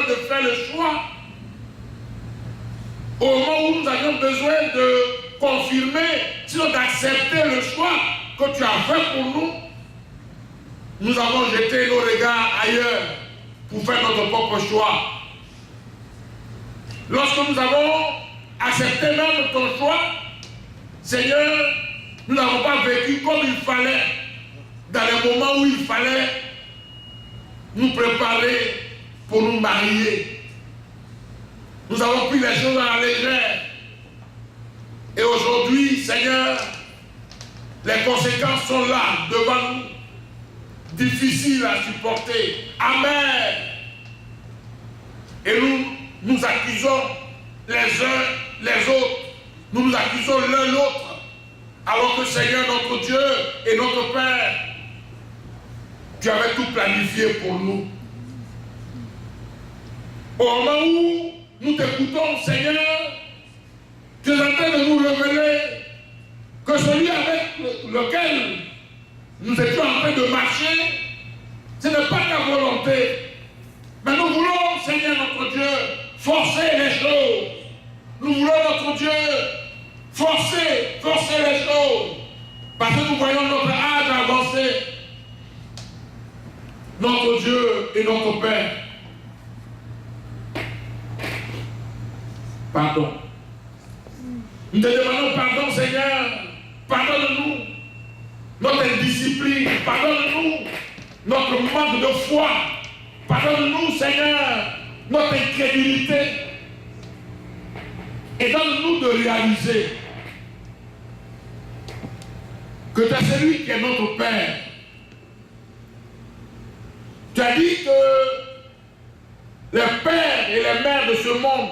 de faire le choix, au moment où nous avions besoin de confirmer, sinon d'accepter le choix que tu as fait pour nous, nous avons jeté nos regards ailleurs pour faire notre propre choix. Lorsque nous avons accepté même ton choix, Seigneur, nous n'avons pas vécu comme il fallait, dans les moments où il fallait nous préparer pour nous marier. Nous avons pris les choses à la légère. Et aujourd'hui, Seigneur, les conséquences sont là, devant nous. Difficiles à supporter. Amen. Et nous nous accusons les uns les autres. Nous nous accusons l'un l'autre. Alors que Seigneur, notre Dieu et notre Père, tu avais tout planifié pour nous. Au moment où nous t'écoutons, Seigneur, tu es en train de nous révéler que celui avec lequel nous étions en train de marcher, ce n'est pas ta volonté. Mais nous voulons, Seigneur notre Dieu, forcer les choses. Nous voulons, notre Dieu, forcer les choses. Parce que nous voyons notre âge avancer. Notre Dieu et notre Père. Pardon. Nous te demandons pardon, Seigneur. Pardonne-nous notre indiscipline. Pardonne-nous notre manque de foi. Pardonne-nous, Seigneur, notre incrédulité. Et donne-nous de réaliser que tu es celui qui est notre Père. Tu as dit que les pères et les mères de ce monde,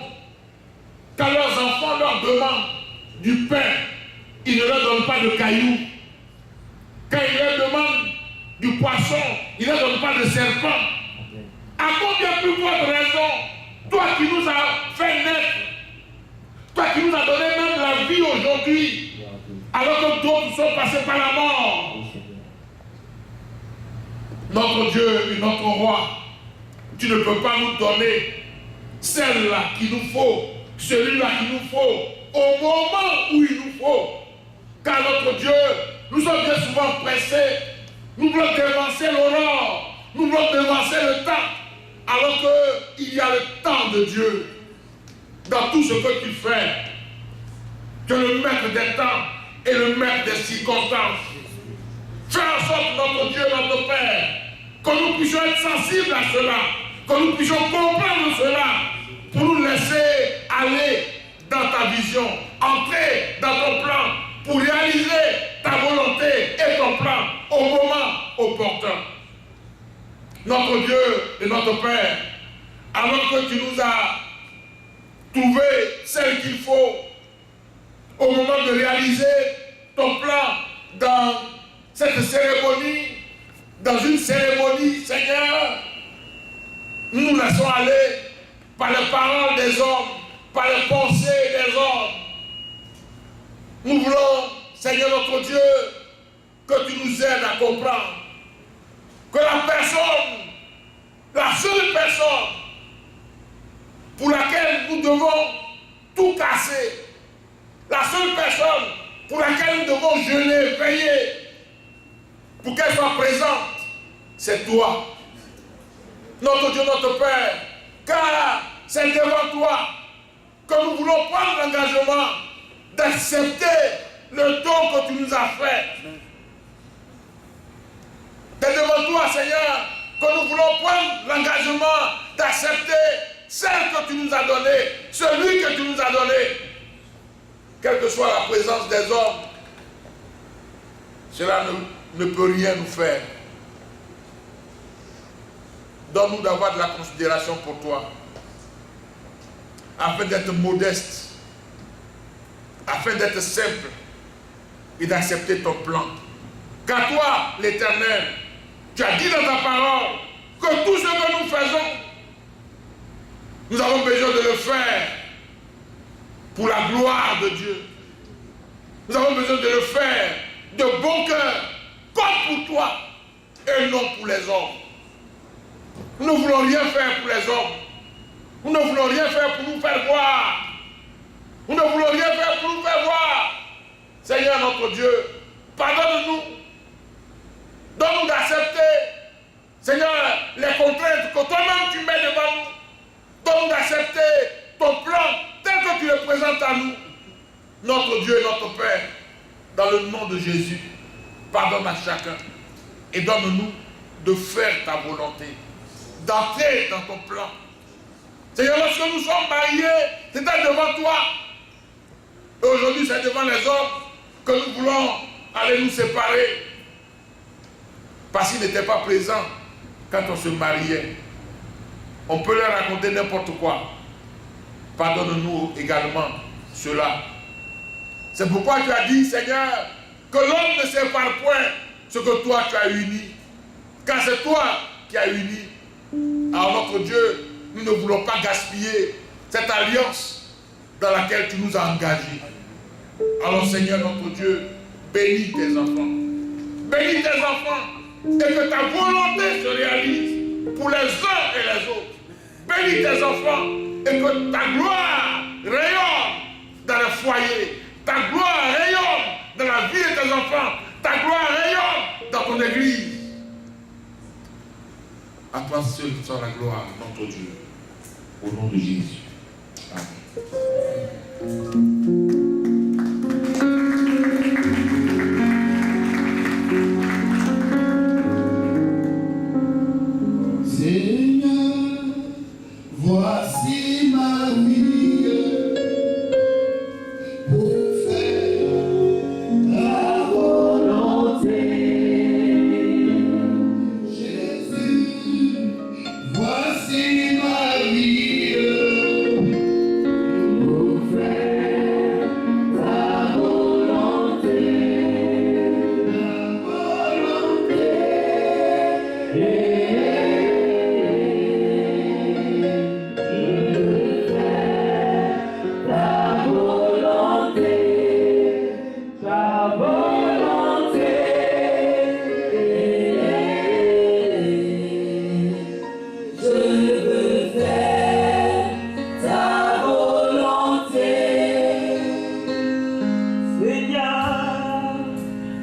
quand leurs enfants leur demandent du pain, ils ne leur donnent pas de cailloux. Quand ils leur demandent du poisson, ils ne leur donnent pas de serpent. À combien plus forte raison, toi qui nous as fait naître, toi qui nous as donné même la vie aujourd'hui, alors que d'autres sont passés par la mort. Notre Dieu et notre Roi, tu ne peux pas nous donner celle-là qu'il nous faut, celui-là qu'il nous faut, au moment où il nous faut. Car notre Dieu, nous sommes bien souvent pressés, nous voulons devancer l'aurore, nous voulons devancer le temps, alors qu'il y a le temps de Dieu dans tout ce que tu fais. Tu es le maître des temps et le maître des circonstances. Fais en sorte, notre Dieu, notre Père, que nous puissions être sensibles à cela, que nous puissions comprendre cela, pour nous laisser aller dans ta vision, entrer dans ton plan, pour réaliser ta volonté et ton plan au moment opportun. Notre Dieu et notre Père, alors que tu nous as trouvé celle qu'il faut au moment de réaliser ton plan dans cette cérémonie, dans une cérémonie, Seigneur, nous nous laissons aller par les paroles des hommes, par les pensées des hommes. Nous voulons, Seigneur notre Dieu, que tu nous aides à comprendre que la seule personne pour laquelle nous devons tout casser, la seule personne pour laquelle nous devons jeûner, veiller, pour qu'elle soit présente, c'est toi, notre Dieu, notre Père, car c'est devant toi que nous voulons prendre l'engagement d'accepter le don que tu nous as fait. C'est devant toi, Seigneur, que nous voulons prendre l'engagement d'accepter celle que tu nous as donnée, celui que tu nous as donné. Quelle que soit la présence des hommes, cela ne peut rien nous faire. Donne-nous d'avoir de la considération pour toi, afin d'être modeste, afin d'être simple et d'accepter ton plan. Car toi, l'Éternel, tu as dit dans ta parole que tout ce que nous faisons, nous avons besoin de le faire pour la gloire de Dieu. Nous avons besoin de le faire de bon cœur, comme pour toi, et non pour les hommes. Nous ne voulons rien faire pour les hommes. Nous ne voulons rien faire pour nous faire voir. Nous ne voulons rien faire pour nous faire voir. Seigneur notre Dieu, pardonne-nous. Donne-nous d'accepter, Seigneur, les contraintes que toi-même tu mets devant nous. Donne-nous d'accepter ton plan tel que tu le présentes à nous. Notre Dieu et notre Père, dans le nom de Jésus, pardonne à chacun et donne-nous de faire ta volonté, d'entrer dans ton plan. Seigneur, lorsque nous sommes mariés, c'était devant toi. Et aujourd'hui, c'est devant les hommes que nous voulons aller nous séparer. Parce qu'ils n'étaient pas présents quand on se mariait. On peut leur raconter n'importe quoi. Pardonne-nous également cela. C'est pourquoi tu as dit, Seigneur, que l'homme ne sépare point ce que toi tu as uni. Car c'est toi qui as uni. Alors notre Dieu, nous ne voulons pas gaspiller cette alliance dans laquelle tu nous as engagés. Alors Seigneur notre Dieu, bénis tes enfants. Bénis tes enfants et que ta volonté se réalise pour les uns et les autres. Bénis tes enfants et que ta gloire rayonne dans les foyers. Ta gloire rayonne dans la vie de tes enfants. Ta gloire rayonne dans ton église. À toi seul soit la gloire, notre Dieu. Au nom de Jésus. Amen. Voici ma vie pour faire ta volonté. Jésus, voici ma vie pour faire ta volonté.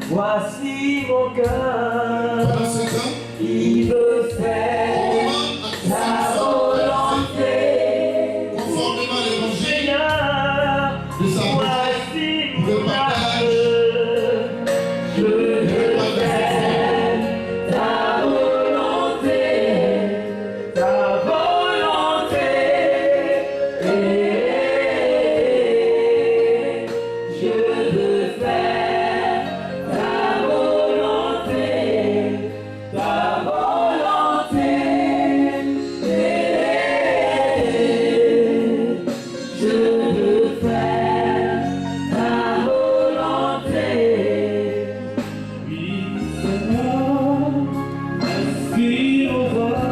Voici mon cœur qui veut faire ta volonté. Conformément à l'évangile, Seigneur, voici mon âme. Je veux faire ta volonté, ta volonté. Je veux faire ta volonté, ta volonté. Je veux faire ta volonté. Oui, Seigneur, ainsi on voit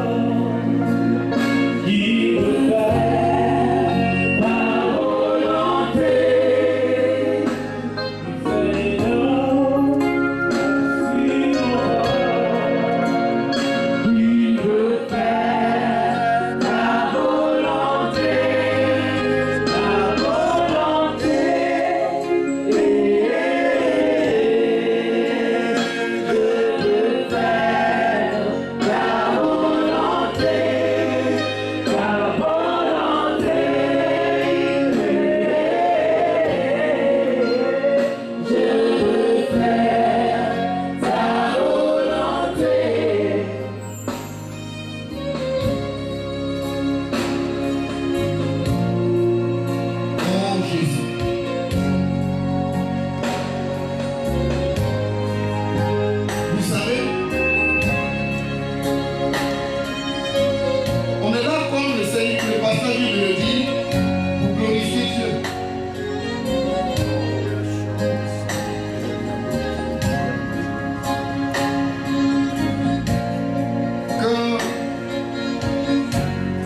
qui veut faire ta volonté.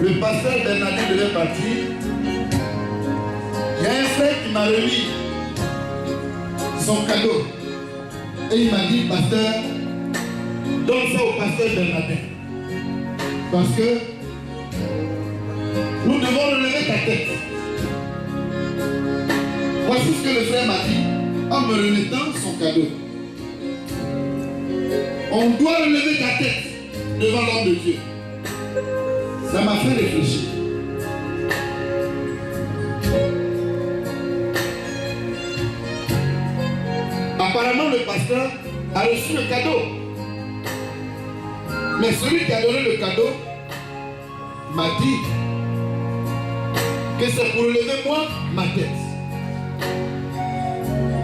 Le pasteur Bernadette devait partir. Il y a un frère qui m'a remis son cadeau. Et il m'a dit, pasteur, donne ça au pasteur Bernadette. Parce que nous devons relever ta tête. Voici ce que le frère m'a dit en me remettant son cadeau. On doit relever ta tête devant l'homme de Dieu. Ça m'a fait réfléchir. Apparemment, le pasteur a reçu le cadeau. Mais celui qui a donné le cadeau m'a dit que c'est pour relever moi ma tête.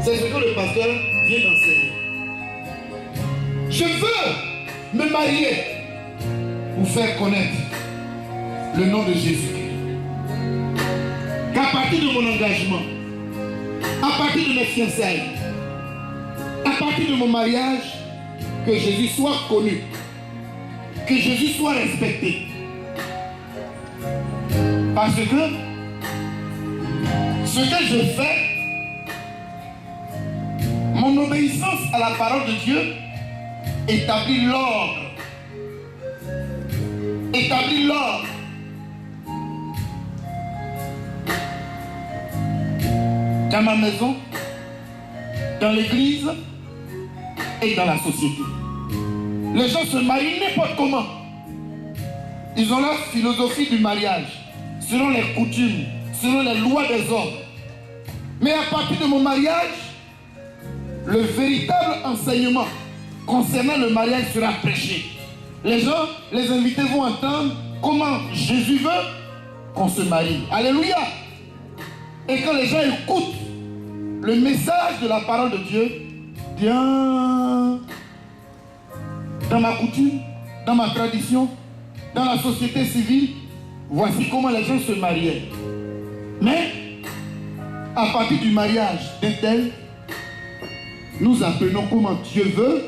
C'est ce que le pasteur vient d'enseigner. Je veux me marier pour faire connaître le nom de Jésus-Christ. Qu'à partir de mon engagement, à partir de mes fiançailles, à partir de mon mariage, que Jésus soit connu, que Jésus soit respecté. Parce que ce que je fais, mon obéissance à la parole de Dieu établit l'ordre. Établit l'ordre. Dans ma maison, dans l'église et dans la société. Les gens se marient n'importe comment. Ils ont leur philosophie du mariage, selon les coutumes, selon les lois des hommes. Mais à partir de mon mariage, le véritable enseignement concernant le mariage sera prêché. Les gens, les invités vont entendre comment Jésus veut qu'on se marie. Alléluia. Et quand les gens écoutent le message de la parole de Dieu, bien dans ma coutume, dans ma tradition, dans la société civile, voici comment les gens se mariaient. Mais à partir du mariage d'un tel, nous apprenons comment Dieu veut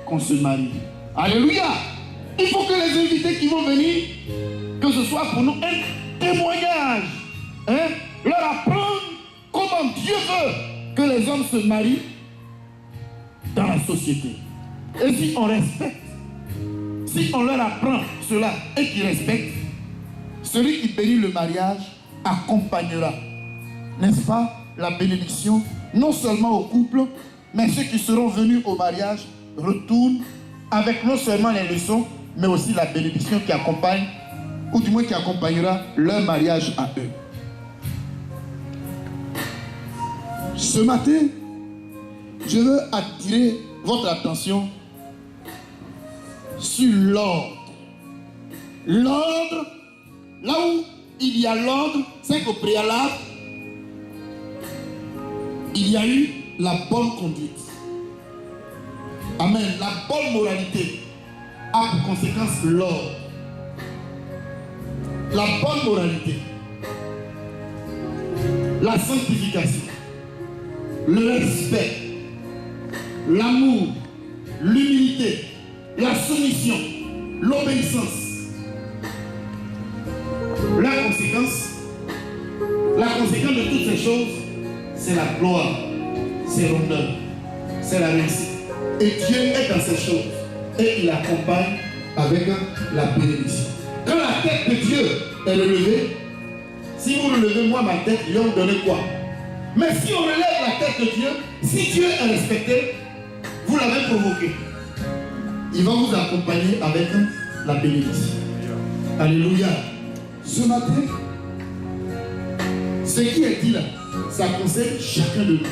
qu'on se marie. Alléluia. Il faut que les invités qui vont venir, que ce soit pour nous un témoignage, leur apprendre comment Dieu veut que les hommes se marient dans la société. Et si on respecte, si on leur apprend cela et qu'ils respectent, celui qui bénit le mariage accompagnera, n'est-ce pas, la bénédiction, non seulement au couple, mais ceux qui seront venus au mariage retournent avec non seulement les leçons, mais aussi la bénédiction qui accompagne, ou du moins qui accompagnera leur mariage à eux. Ce matin, je veux attirer votre attention sur l'ordre. L'ordre, là où il y a l'ordre, c'est qu'au préalable, il y a eu la bonne conduite. Amen. La bonne moralité a pour conséquence l'ordre. La bonne moralité, la sanctification, le respect, l'amour, l'humilité, la soumission, l'obéissance. La conséquence de toutes ces choses, c'est la gloire, c'est l'honneur, c'est la réussite. Et Dieu est dans ces choses et il accompagne avec la bénédiction. Quand la tête de Dieu est relevée, si vous relevez moi ma tête, il va me donner quoi? Mais si on relève la tête de Dieu, si Dieu est respecté, vous l'avez provoqué. Il va vous accompagner avec la bénédiction. Alléluia. Ce matin, ce qui est dit là, ça concerne chacun de nous.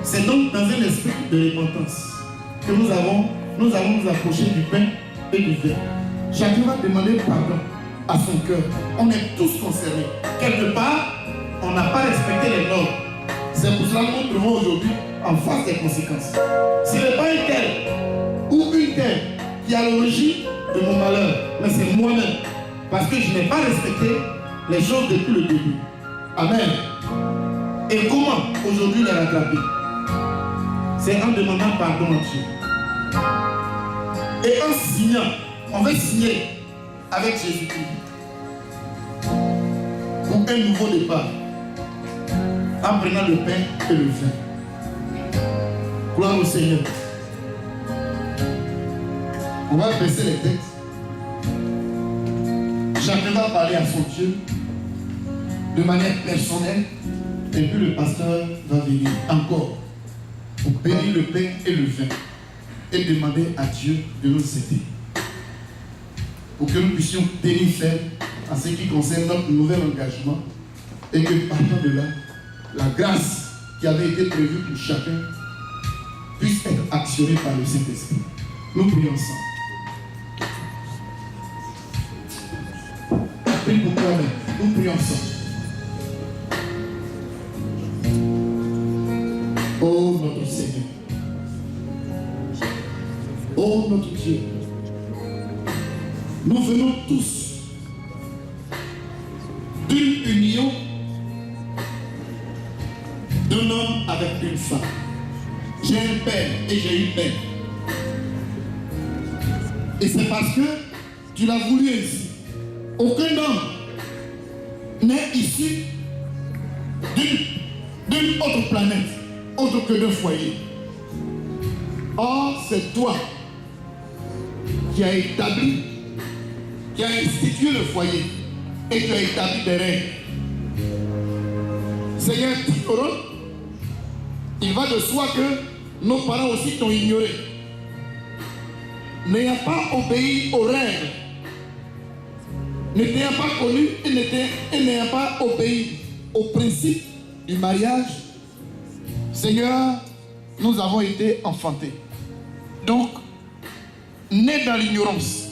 C'est donc dans un esprit de repentance que nous allons nous approcher du pain et du vin. Chacun va demander pardon à son cœur. On est tous concernés. Quelque part, on n'a pas respecté les normes. C'est pour cela que nous nous trouvons aujourd'hui en face des conséquences. Ce n'est pas un tel ou une telle qui a l'origine de mon malheur, mais c'est moi-même. Parce que je n'ai pas respecté les choses depuis le début. Amen. Et comment aujourd'hui les rattraper? C'est en demandant pardon à Dieu. Et en signant, on va signer avec Jésus-Christ pour un nouveau départ. En prenant le pain et le vin. Gloire au Seigneur. On va baisser les têtes. Chacun va parler à son Dieu de manière personnelle. Et puis le pasteur va venir encore pour bénir le pain et le vin et demander à Dieu de nous aider pour que nous puissions tenir ferme en ce qui concerne notre nouvel engagement et que partant de là, la grâce qui avait été prévue pour chacun puisse être actionnée par le Saint-Esprit. Nous prions ensemble. Prie pour toi-même. Nous prions ensemble. Oh notre Seigneur. Oh notre Dieu. Nous venons tous d'une union d'un homme avec une femme. J'ai un père et j'ai une mère. Et c'est parce que tu l'as voulu ainsi. Aucun homme n'est issu d'une autre planète, autre que d'un foyer. Or, c'est toi qui as établi, qui as institué le foyer et qui as établi des règles. Seigneur, il va de soi que nos parents aussi t'ont ignoré. N'ayant pas obéi aux règles, ne t'ayant pas connu et n'ayant pas obéi au principe du mariage, Seigneur, nous avons été enfantés. Donc, nés dans l'ignorance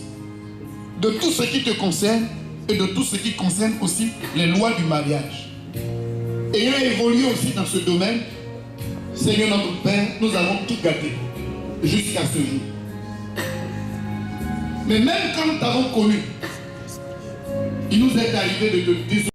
de tout ce qui te concerne et de tout ce qui concerne aussi les lois du mariage. Ayant évolué aussi dans ce domaine, Seigneur notre Père, nous avons tout gâté jusqu'à ce jour. Mais même quand nous t'avons connu, il nous est arrivé de te désobéir.